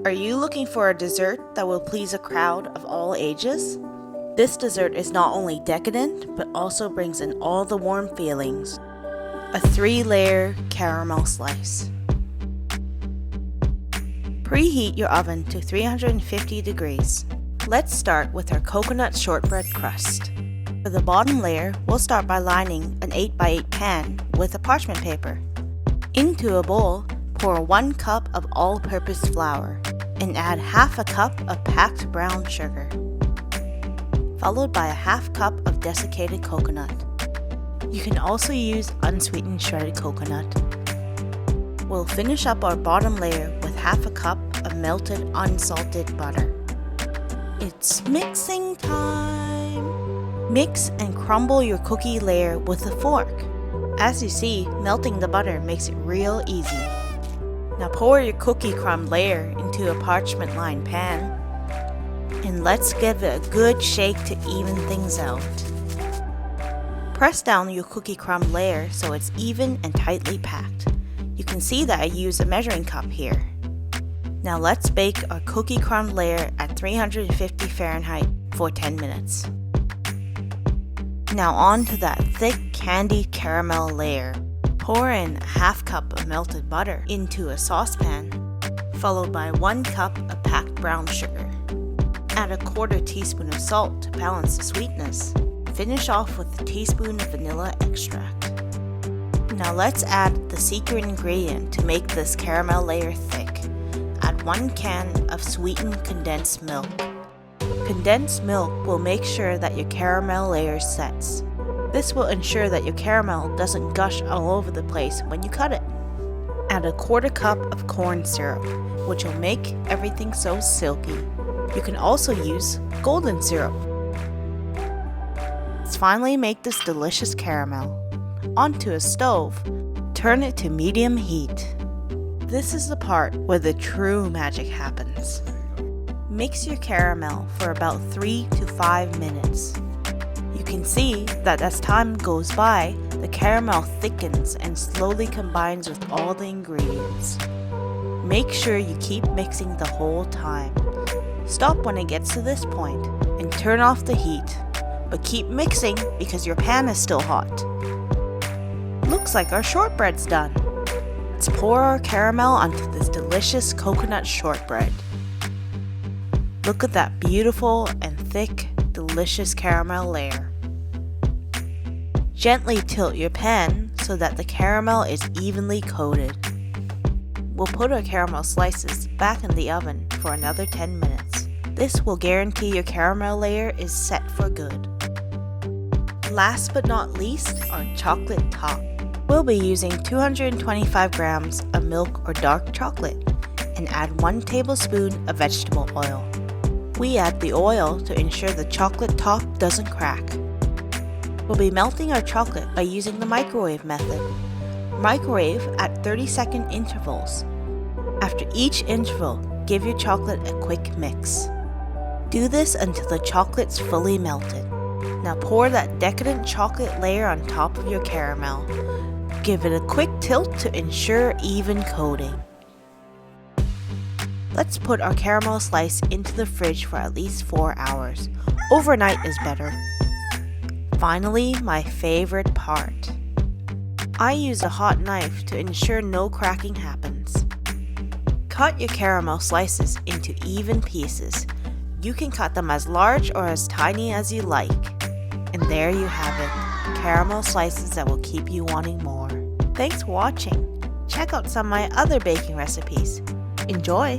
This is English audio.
Are you looking for a dessert that will please a crowd of all ages? This dessert is not only decadent, but also brings in all the warm feelings. A 3-layer caramel slice. Preheat your oven to 350 degrees. Let's start with our coconut shortbread crust. For the bottom layer, we'll start by lining an 8x8 pan with a parchment paper. Into a bowl, pour 1 cup of all-purpose flour and add half a cup of packed brown sugar, followed by a half cup of desiccated coconut. You can also use unsweetened shredded coconut. We'll finish up our bottom layer with half a cup of melted unsalted butter. It's mixing time! Mix and crumble your cookie layer with a fork. As you see, melting the butter makes it real easy. Now pour your cookie crumb layer into a parchment-lined pan, and let's give it a good shake to even things out. Press down your cookie crumb layer so it's even and tightly packed. You can see that I use a measuring cup here. Now let's bake our cookie crumb layer at 350 Fahrenheit for 10 minutes. Now on to that thick candied caramel layer. Pour in a half cup of melted butter into a saucepan, followed by 1 cup of packed brown sugar. Add a 1/4 teaspoon of salt to balance the sweetness. Finish off with a teaspoon of vanilla extract. Now let's add the secret ingredient to make this caramel layer thick. Add 1 can of sweetened condensed milk. Condensed milk will make sure that your caramel layer sets. This will ensure that your caramel doesn't gush all over the place when you cut it. Add a 1/4 cup of corn syrup, which will make everything so silky. You can also use golden syrup. Let's finally make this delicious caramel. Onto a stove, turn it to medium heat. This is the part where the true magic happens. Mix your caramel for about 3 to 5 minutes. You can see that as time goes by, the caramel thickens and slowly combines with all the ingredients. Make sure you keep mixing the whole time. Stop when it gets to this point and turn off the heat, but keep mixing because your pan is still hot. Looks like our shortbread's done. Let's pour our caramel onto this delicious coconut shortbread. Look at that beautiful and thick, delicious caramel layer. Gently tilt your pan so that the caramel is evenly coated. We'll put our caramel slices back in the oven for another 10 minutes. This will guarantee your caramel layer is set for good. Last but not least, our chocolate top. We'll be using 225 grams of milk or dark chocolate and add 1 tablespoon of vegetable oil. We add the oil to ensure the chocolate top doesn't crack. We'll be melting our chocolate by using the microwave method. Microwave at 30-second intervals. After each interval, give your chocolate a quick mix. Do this until the chocolate's fully melted. Now pour that decadent chocolate layer on top of your caramel. Give it a quick tilt to ensure even coating. Let's put our caramel slice into the fridge for at least 4 hours. Overnight is better. Finally, my favorite part. I use a hot knife to ensure no cracking happens. Cut your caramel slices into even pieces. You can cut them as large or as tiny as you like. And there you have it, caramel slices that will keep you wanting more. Thanks for watching. Check out some of my other baking recipes. Enjoy!